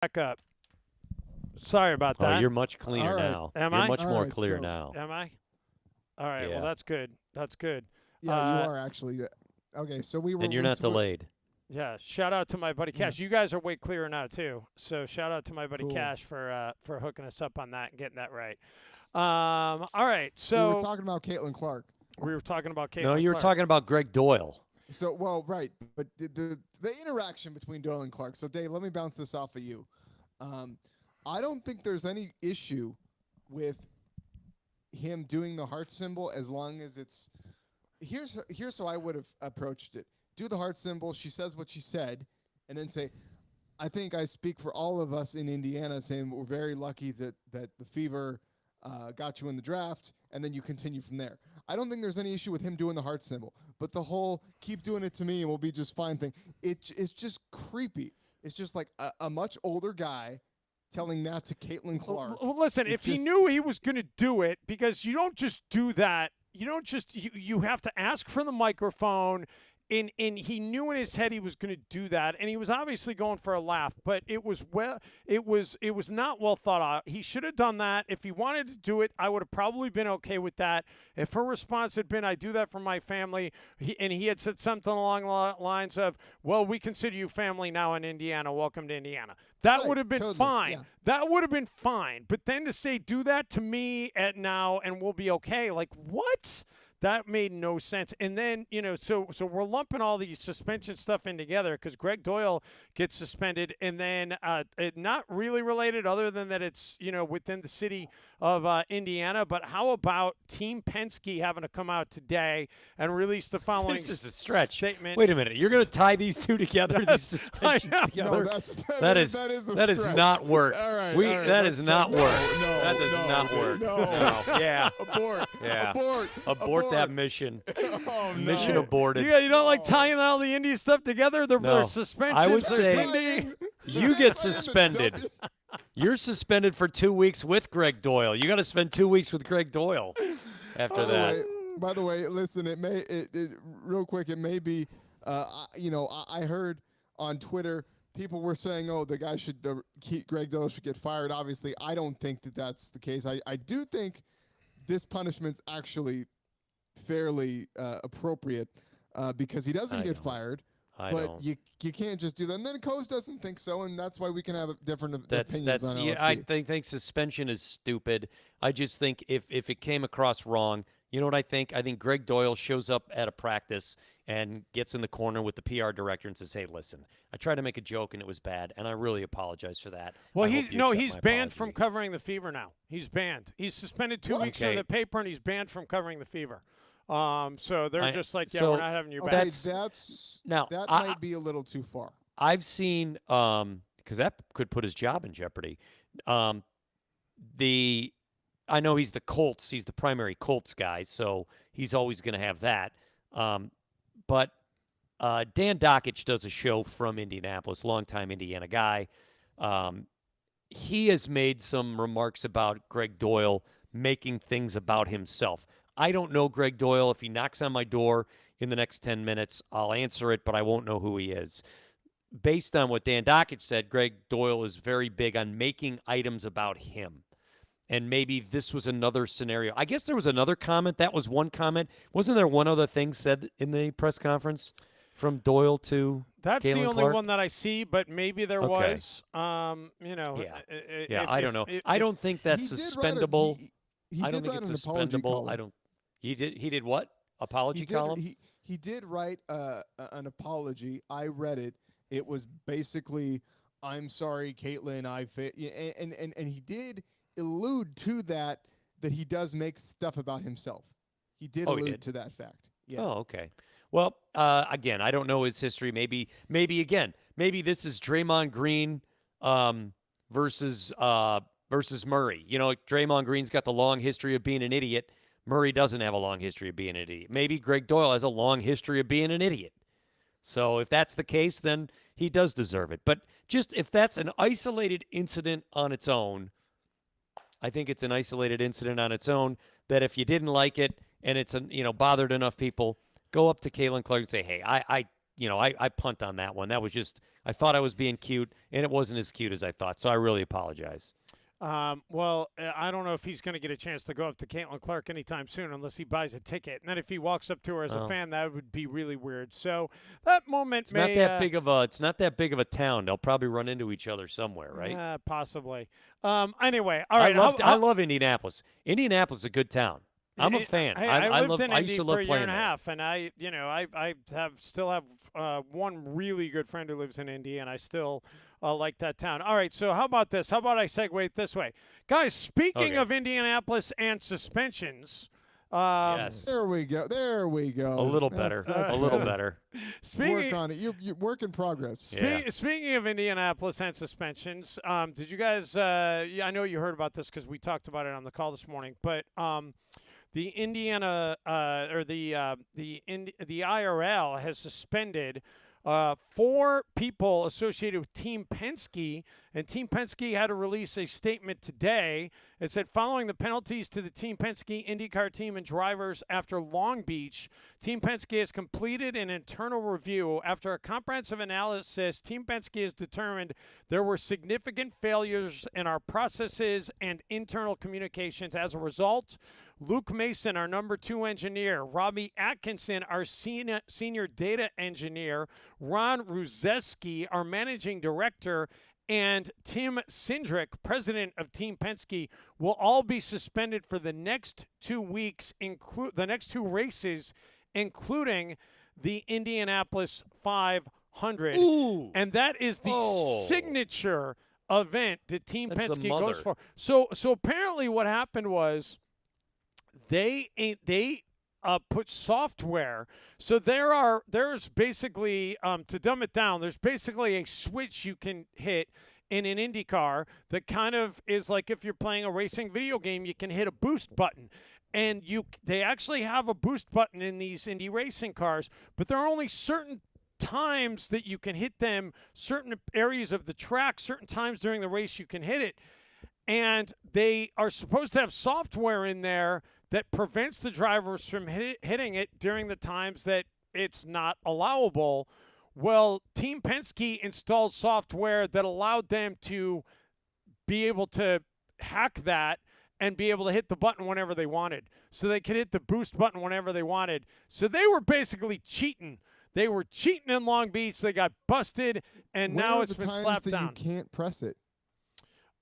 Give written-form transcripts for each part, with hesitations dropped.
back up. Sorry about Oh, that. you're much cleaner All right. now. Am You're I? much All more right. clear So, now. Am I? All right. Well, Yeah. that's good. That's good. yeah, you Uh, are actually. Okay. So we were. And you're not delayed. yeah. Shout out to my buddy Yeah. Cash. You guys are way clearer now too. So shout out to my buddy Cool. Cash for hooking us up on that and getting that right. All right. We were So talking about Caitlin Clark. we were talking about No, Caitlin you were Clark. talking about Greg Doyle. So right, but the interaction between Doyle and Clark. So Dave, let me bounce this off of you. I don't think there's any issue with him doing the heart symbol as long as it's here's how I would have approached it. Do the heart symbol. She says what she said, and then say, "I think I speak for all of us in Indiana, saying we're very lucky that the Fever got you in the draft," and then you continue from there. I don't think there's any issue with him doing the heart symbol, but the whole "keep doing it to me and we'll be just fine" thing, it's just creepy. It's just like a much older guy telling that to Caitlin Clark. Well, listen, It if he just- knew he was going to do it, because you don't just do that. You don't just you have to ask for the microphone. And he knew in his head he was going to do that, and he was obviously going for a laugh. But it was not well thought out. He should have done that. If he wanted to do it, I would have probably been okay with that. If her response had been, "I do that for my family," and he had said something along the lines of, "Well, we consider you family now in Indiana. Welcome to Indiana." That Right, would have been totally, fine. yeah. That would have been fine. But then to say, "Do that to me at now, and we'll be okay," like what? That made no sense. And then, so we're lumping all these suspension stuff in together because Greg Doyle gets suspended, and then not really related other than that it's, within the city of Indiana. But how about Team Penske having to come out today and release the following This is a stretch. statement? Wait a minute. You're going to tie these two together, these suspensions know. together? No, that is is not work. All right, That let's is not work. No, That does not work. No. Yeah. Abort. Yeah. Abort. that mission. Oh, no. Mission aborted. Yeah, you don't like tying all the Indy stuff together? They're No. suspensions. I would there's say- Indy. You get suspended. You're suspended for 2 weeks with Greg Doyle. You got to spend 2 weeks with Greg Doyle after that. By the way, listen. Real quick. It may be. I heard on Twitter people were saying, "Oh, the guy Greg Doyle should get fired." Obviously, I don't think that that's the case. I do think this punishment's actually fairly appropriate because he doesn't I get don't. fired. I But don't. you can't just do that. And then Coase doesn't think so, and that's why we can have different That's opinions on yeah. LFG. I think suspension is stupid. I just think if it came across wrong, you know what I think? I think Greg Doyle shows up at a practice and gets in the corner with the PR director and says, "Hey, listen, I tried to make a joke and it was bad, and I really apologize for that." Well, I hope you accept he's my banned from apology." covering the Fever now. He's banned. He's suspended 2 weeks from Okay. the paper, and he's banned from covering the Fever. So they're just like, yeah, so we're not having you Okay, back. that's Now, that I- might be a little too far. I've seen because that could put his job in jeopardy. I know he's the Colts. He's the primary Colts guy, so he's always going to have that. But Dan Dockich does a show from Indianapolis, longtime Indiana guy. He has made some remarks about Greg Doyle making things about himself. I don't know Greg Doyle. If he knocks on my door in the next 10 minutes, I'll answer it, but I won't know who he is. Based on what Dan Dockich said, Greg Doyle is very big on making items about him. And maybe this was another scenario. I guess there was another comment. That was one comment. Wasn't there one other thing said in the press conference from Doyle to That's Caitlin the only Clark? one that I see, but maybe there Okay. was. Yeah, I don't know. I don't think that's He did suspendable. He I don't did think write it's an apology suspendable. column. I don't. He did what? Apology He did, column? he did write an apology. I read it. It was basically, "I'm sorry, Caitlin. And he did allude to that he does make stuff about himself. He did Oh, he allude did? to that fact. Yeah. Oh, okay. Well, again, I don't know his history. Maybe this is Draymond Green versus Murray. You know, Draymond Green's got the long history of being an idiot. Murray doesn't have a long history of being an idiot. Maybe Greg Doyle has a long history of being an idiot. So if that's the case, then he does deserve it. But just if that's an isolated incident on its own, I think it's an isolated incident on its own that if you didn't like it and it's bothered enough people, go up to Caitlin Clark and say, "Hey, I punt on that one. That was just, I thought I was being cute, and it wasn't as cute as I thought. So I really apologize. Well, I don't know if he's going to get a chance to go up to Caitlin Clark anytime soon unless he buys a ticket. And then if he walks up to her as a fan, that would be really weird. So that moment it's not that big of a it's not that big of a town. They'll probably run into each other somewhere, right? Possibly. Anyway, all right. I love Indianapolis. Indianapolis is a good town. I'm a fan. I lived in I Indy used to for love a year playing and a there. half, and I still have one really good friend who lives in Indy, and I still like that town. All right, so how about this? How about I segue it this way, guys? Speaking of Indianapolis and suspensions, Yes. There we go. There we go. A little better. That's A little good. better. Work on it. You work in progress. Speaking of Indianapolis and suspensions, did you guys? I know you heard about this because we talked about it on the call this morning, but the Indiana the IRL has suspended 4 people associated with Team Penske, and Team Penske had to release a statement today. It said, following the penalties to the Team Penske IndyCar team and drivers after Long Beach, Team Penske has completed an internal review. After a comprehensive analysis, Team Penske has determined there were significant failures in our processes and internal communications. As a result, Luke Mason, our number 2 engineer, Robbie Atkinson, our senior data engineer, Ron Ruzeski, our managing director, and Tim Cindric, president of Team Penske, will all be suspended for the next 2 weeks, the next 2 races, including the Indianapolis 500. Ooh. And that is the signature event that Team That's Penske the goes for. So apparently what happened was they put software. So there's basically, to dumb it down, there's basically a switch you can hit in an Indy car that kind of is like if you're playing a racing video game, you can hit a boost button. And they actually have a boost button in these Indy racing cars, but there are only certain times that you can hit them, certain areas of the track, certain times during the race you can hit it. And they are supposed to have software in there that prevents the drivers from hitting it during the times that it's not allowable. Well, Team Penske installed software that allowed them to be able to hack that and be able to hit the button whenever they wanted. So they could hit the boost button whenever they wanted. So they were basically cheating. They were cheating in Long Beach. They got busted, and now it's been slapped down. You can't press it.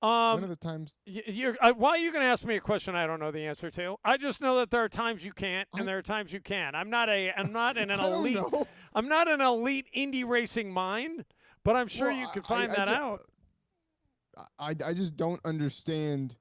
When are the times? Why are you going to ask me a question I don't know the answer to? I just know that there are times you can't, and there are times you can. I'm not an elite. I'm not an elite Indy racing mind, but I'm sure you can find that out. I just don't understand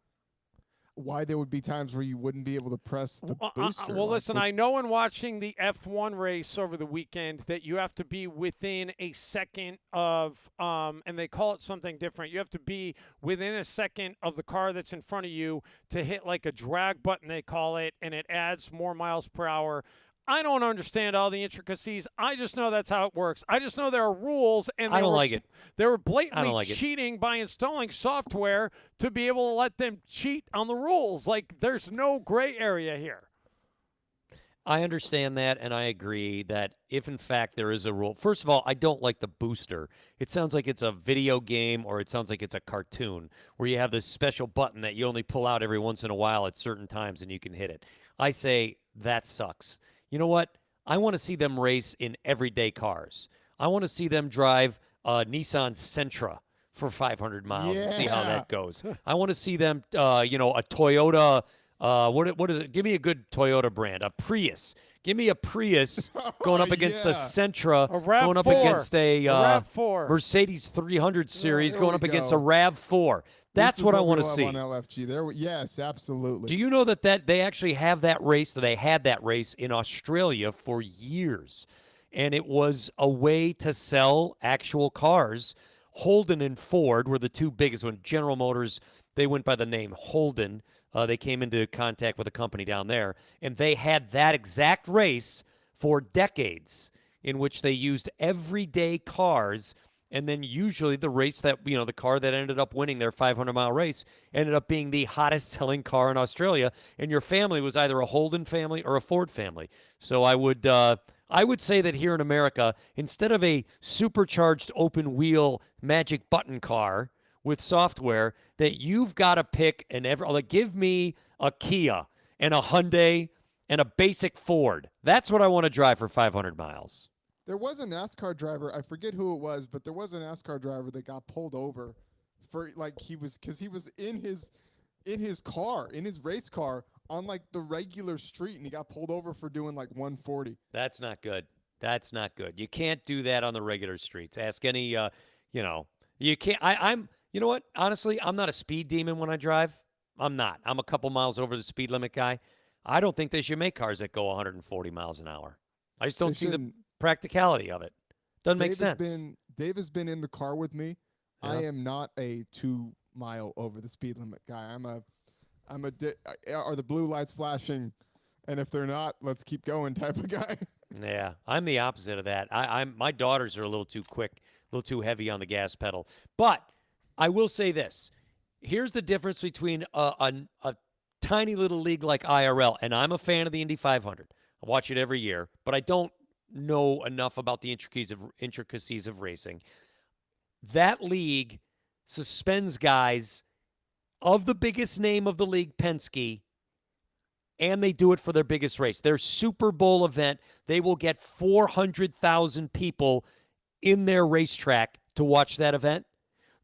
why there would be times where you wouldn't be able to press the booster. Well, listen, I know in watching the F1 race over the weekend that you have to be within a second of, and they call it something different. You have to be within a second of the car that's in front of you to hit like a drag button, they call it, and it adds more miles per hour. I don't understand all the intricacies. I just know that's how it works. I just know there are rules, and I don't like it. They were blatantly like it. cheating by installing software to be able to let them cheat on the rules. Like, there's no gray area here. I understand that, and I agree that if, in fact, there is a rule. First of all, I don't like the booster. It sounds like it's a video game, or it sounds like it's a cartoon where you have this special button that you only pull out every once in a while at certain times and you can hit it. I say that sucks. You know what? I want to see them race in everyday cars. I want to see them drive a Nissan Sentra for 500 miles and see how that goes. I want to see them, a Toyota. What is it? Give me a good Toyota brand. A Prius. Give me a Prius going up against a Sentra, going up against a RAV4. Mercedes 300 series, going up against a go. RAV4. That's what I want to see. On LFG. Yes, absolutely. Do you know that they actually have that race? They had that race in Australia for years, and it was a way to sell actual cars. Holden and Ford were the 2 biggest ones. General Motors, they went by the name Holden. They came into contact with a company down there, and they had that exact race for decades in which they used everyday cars. And then usually the race that, the car that ended up winning their 500-mile race ended up being the hottest selling car in Australia. And your family was either a Holden family or a Ford family. So I would I would say that here in America, instead of a supercharged open wheel magic button car with software, that you've got to pick like give me a Kia and a Hyundai and a basic Ford. That's what I want to drive for 500 miles. There was a NASCAR driver, I forget who it was, but there was a NASCAR driver that got pulled over for he was in his car, in his race car on like the regular street, and he got pulled over for doing like 140. That's not good. That's not good. You can't do that on the regular streets. Ask any you can't I'm you know what? Honestly, I'm not a speed demon when I drive. I'm not. I'm a couple miles over the speed limit guy. I don't think they should make cars that go 140 miles an hour. I just don't see the practicality of it. Doesn't make sense. Dave has been in the car with me. Yeah. I am not a 2 mile over the speed limit guy. Are the blue lights flashing? And if they're not, let's keep going type of guy. Yeah, I'm the opposite of that. My daughters are a little too quick, a little too heavy on the gas pedal. But I will say this. Here's the difference between a tiny little league like IRL, and I'm a fan of the Indy 500. I watch it every year, but I don't know enough about the intricacies of racing. That league suspends guys of the biggest name of the league, Penske, and they do it for their biggest race. Their Super Bowl event, they will get 400,000 people in their racetrack to watch that event.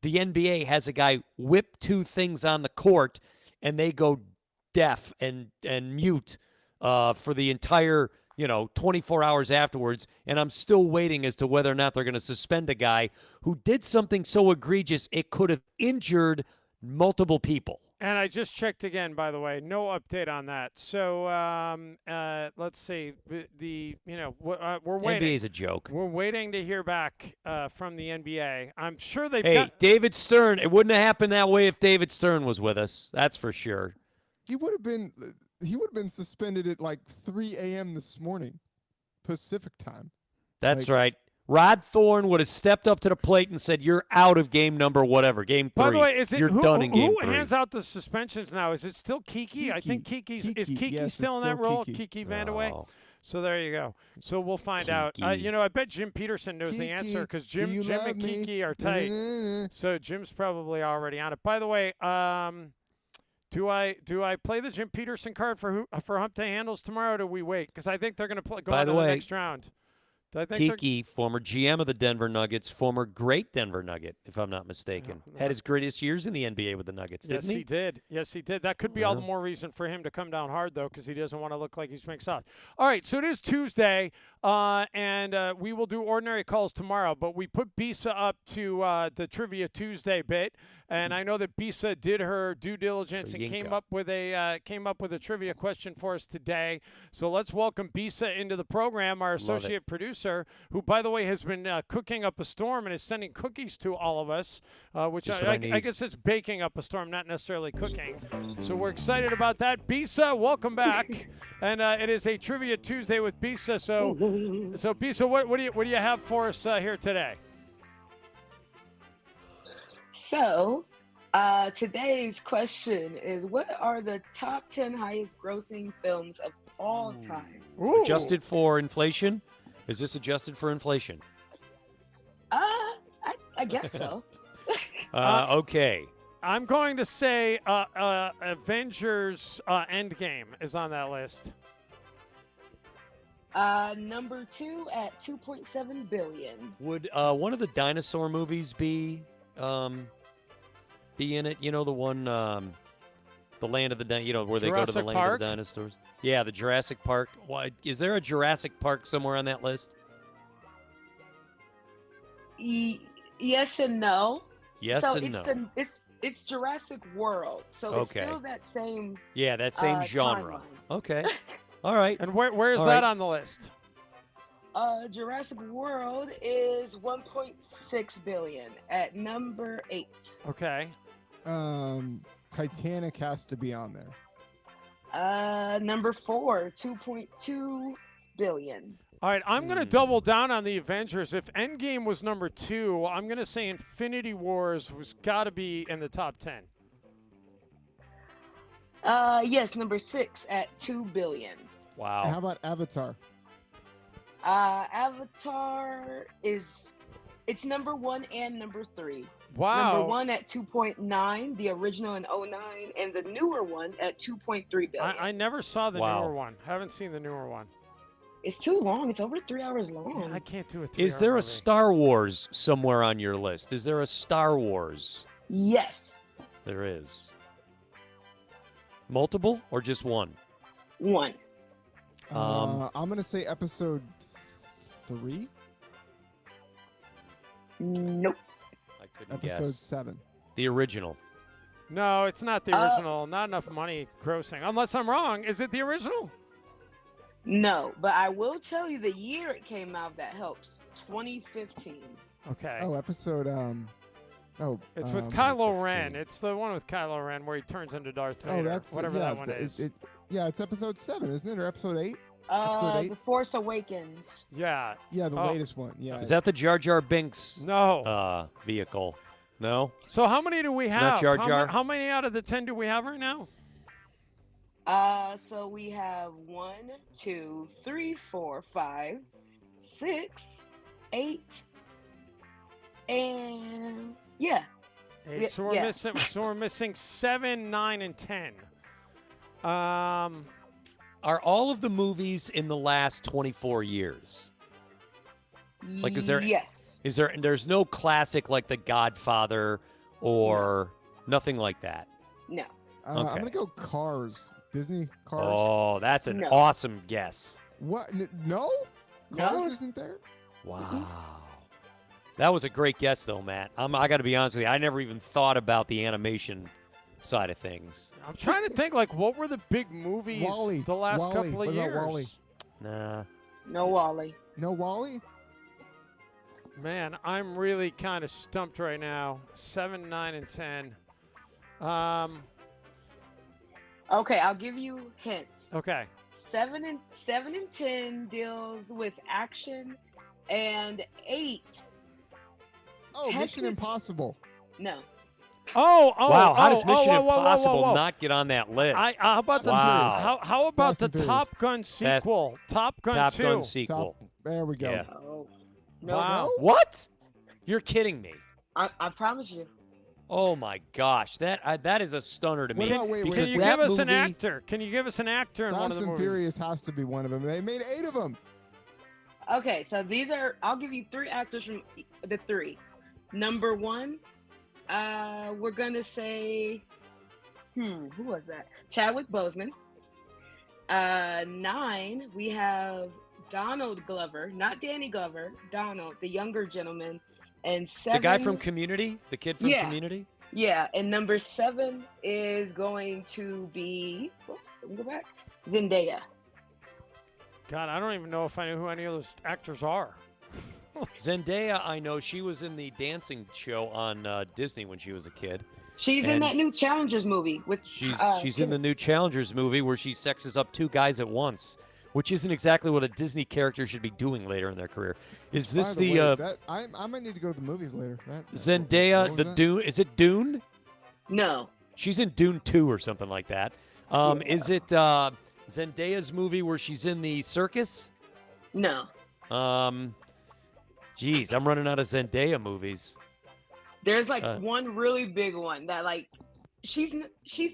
The NBA has a guy whip 2 things on the court, and they go deaf and mute for the entire 24 hours afterwards, and I'm still waiting as to whether or not they're going to suspend a guy who did something so egregious it could have injured multiple people. And I just checked again, by the way. No update on that. So let's see. We're waiting. NBA's a joke. We're waiting to hear back from the NBA. I'm sure they've Hey, got. David Stern. It wouldn't have happened that way if David Stern was with us. That's for sure. He would have been suspended at like 3 a.m. this morning, Pacific time. That's right. Rod Thorne would have stepped up to the plate and said, "You're out of game number whatever, game 3. By the way, You're done in game 3." Who hands out the suspensions now? Is it still Kiki? I think is Kiki still in that role? Kiki Vandeweghe. Oh. So there you go. So we'll find out. I bet Jim Peterson knows the answer because Jim and Kiki are tight. So Jim's probably already on it. By the way, do I play the Jim Peterson card for Hump Day Handles tomorrow? Or do we wait? Because I think they're going to go on to the next round. Kiki, former GM of the Denver Nuggets, former great Denver Nugget, if I'm not mistaken, had his greatest years in the NBA with the Nuggets, didn't he? Yes, he did. Yes, he did. That could be all the more reason for him to come down hard, though, because he doesn't want to look like he's being soft. All right, so it is Tuesday, and we will do ordinary calls tomorrow, but we put Bisa up to the Trivia Tuesday bit, and I know that Bisa did her due diligence and came up with a trivia question for us today. So let's welcome Bisa into the program, our associate producer, who, by the way, has been cooking up a storm and is sending cookies to all of us, which I guess it's baking up a storm, not necessarily cooking. So we're excited about that. Bisa, welcome back. And it is a Trivia Tuesday with Bisa. So Bisa, what do you have for us here today? So today's question is, what are the top 10 highest grossing films of all time? Ooh. Adjusted for inflation? Is this adjusted for inflation? I guess so. Okay. I'm going to say Avengers Endgame is on that list. Number 2 at 2.7 billion. Would one of the dinosaur movies be in it? You know, the one, the land of the where they go to the land of the dinosaurs. Yeah, the Jurassic Park. Why is there a Jurassic Park somewhere on that list? Yes and no. Yes and no. It's Jurassic World, so it's still that same. Yeah, that same genre. Timeline. Okay. All right. And where's that on the list? Jurassic World is 1.6 billion at number 8. Okay. Titanic has to be on there. Number 4, 2.2 billion. All right, I'm going to double down on the Avengers. If Endgame was number 2, I'm going to say Infinity Wars was got to be in the top 10. Yes, number 6 at 2 billion. Wow. How about Avatar? Avatar it's number 1 and number 3. Wow. Number 1 at 2.9, the original in '09, and the newer one at 2.3 billion. I never saw the Wow. newer one. Haven't seen the newer one. It's too long. It's over 3 hours long. I can't do a 3 Is there a Star Wars somewhere on your list? Is there a Star Wars? Yes. There is. Multiple or just one? 1. I'm gonna say episode 3, Nope. I couldn't episode guess. 7. The original. No, it's not the original. Not enough money grossing. Unless I'm wrong. Is it the original? No, but I will tell you the year it came out that helps. 2015. Okay. Oh, episode It's with Kylo Ren. It's the one with Kylo Ren where he turns into Darth Vader. that's whatever that one is. Yeah, it's episode 7, isn't it, or episode 8? Episode 8? The Force Awakens. Yeah. Yeah, the Oh. latest one. Yeah. Is that the Jar Jar Binks No. vehicle? No? So how many do we not have? Jar Jar? How many out of the 10 do we have right now? So we have 1, 2, 3, 4, 5, 6, 8, and yeah. 8. Yeah, So we're yeah. missing. So we're missing 7, 9, and 10. Are all of the movies in the last 24 years? Like, is there- Yes. There's no classic like The Godfather or nothing like that? No. I'm Okay. gonna go Cars. Disney Cars. Oh, that's an No. awesome guess. What? No? No. Cars isn't there? Wow. That was a great guess, though, Matt. I got to be honest with you. I never even thought about the animation side of things. I'm trying to think. Like, what were the big movies Wall-E. the last Wall-E. couple of What about years? Wall-E? Nah. No Wally. No Wally? Man, I'm really kind of stumped right now. 7, 9, and 10. Okay, I'll give you hints. Okay. 7 and 10 deals with action, and 8. Oh, Mission Technic- Impossible. No. Oh, Wow. How does oh, Mission whoa, whoa, whoa, Impossible whoa, whoa. not get on that list? How about the Wow. how about Fast the and Furious. Top Gun sequel? Top Gun Top 2. Gun sequel. There we go. Yeah. Oh. No. Wow. What? You're kidding me. I promise you. Oh my gosh, that is a stunner to What me. about- wait, because Can you that give us an movie- actor? Can you give us an actor in one of Fast the and movies? Furious has to be one of them. They made 8 of them. Okay, so these are. I'll give you 3 actors from the 3. Number 1, we're gonna say, who was that? Chadwick Boseman. 9, we have Donald Glover, not Danny Glover. Donald, the younger gentleman, and 7. The guy from Community, the kid from Yeah. Community. Yeah, and number 7 is going to be. Oh, let me go back. Zendaya. God, I don't even know if I know who any of those actors are. Zendaya, I know she was in the dancing show on Disney when she was a kid. She's in And that new Challengers movie with. She's in the new Challengers movie where she sexes up 2 guys at once, which isn't exactly what a Disney character should be doing later in their career. Is this By the the way, that, I might need to go to the movies later. Zendaya, what was the that? Dune? Is it Dune? No. She's in Dune 2 or something like that. Yeah. Is it Zendaya's movie where she's in the circus? No. Geez, I'm running out of Zendaya movies. There's like one really big one that like she's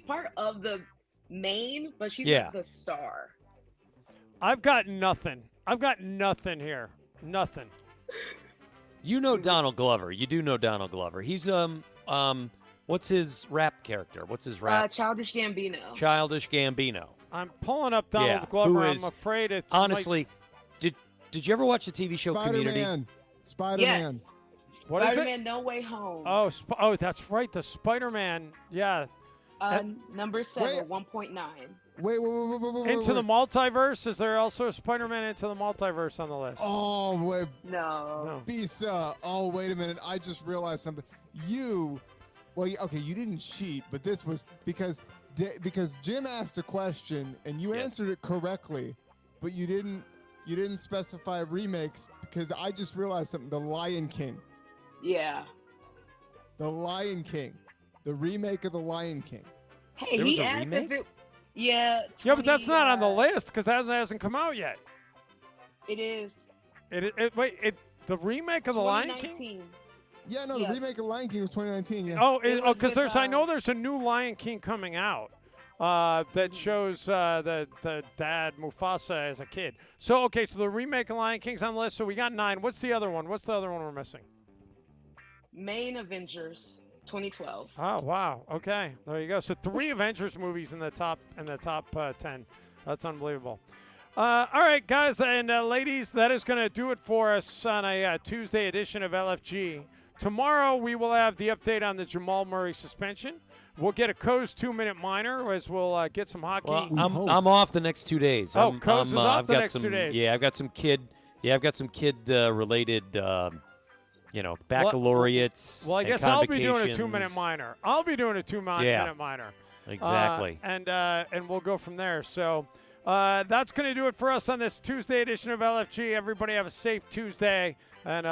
part of the main, but she's Yeah. not the star. I've got nothing. I've got nothing here. Nothing. You know Donald Glover. You do know Donald Glover. He's what's his rap character? What's his rap? Childish Gambino. Childish Gambino. I'm pulling up Donald Yeah, Glover. who I'm is- afraid it's Honestly, did you ever watch the TV show Community? Spider-Man. Spider-Man. Yes. What is it? Spider-Man No Way Home. Oh, that's right. The Spider-Man. Yeah. Number 7, Wait. 1.9. Wait. Into the multiverse. Is there also a Spider-Man Into the Multiverse on the list? Oh, wait. No. No. Bisa. Oh, wait a minute. I just realized something. Okay, you didn't cheat, but this was because Jim asked a question and you Yes. answered it correctly, but you didn't specify remakes because I just realized something. The Lion King. Yeah. The Lion King. The remake of The Lion King. Hey, There was he a asked remake? if it. Yeah. Yeah, but that's not on the 20, list because it hasn't come out yet. It is. The remake of The Lion King? 2019. Yeah, no, Yeah. the remake of Lion King was 2019. Yeah. Oh, It was because with, I know there's a new Lion King coming out that shows the dad Mufasa as a kid. So okay, so the remake of Lion King's on the list. So we got 9. What's the other one? What's the other one we're missing? Main Avengers 2012. Oh wow. Okay, there you go. So 3 Avengers movies in the top 10. That's unbelievable. All right, guys and ladies, that is going to do it for us on a Tuesday edition of LFG. Tomorrow we will have the update on the Jamal Murray suspension. We'll get a Coase 2-minute minor as we'll get some hockey. Well, hope. I'm off the next 2 days. Oh, I'm, Coase is off I've the got next some, 2 days. Yeah, I've got some kid related, baccalaureates. Well, I and guess I'll be doing a 2-minute convocations. minor. I'll be doing a 2-minute minor. Exactly. And we'll go from there. So that's going to do it for us on this Tuesday edition of LFG. Everybody have a safe Tuesday. And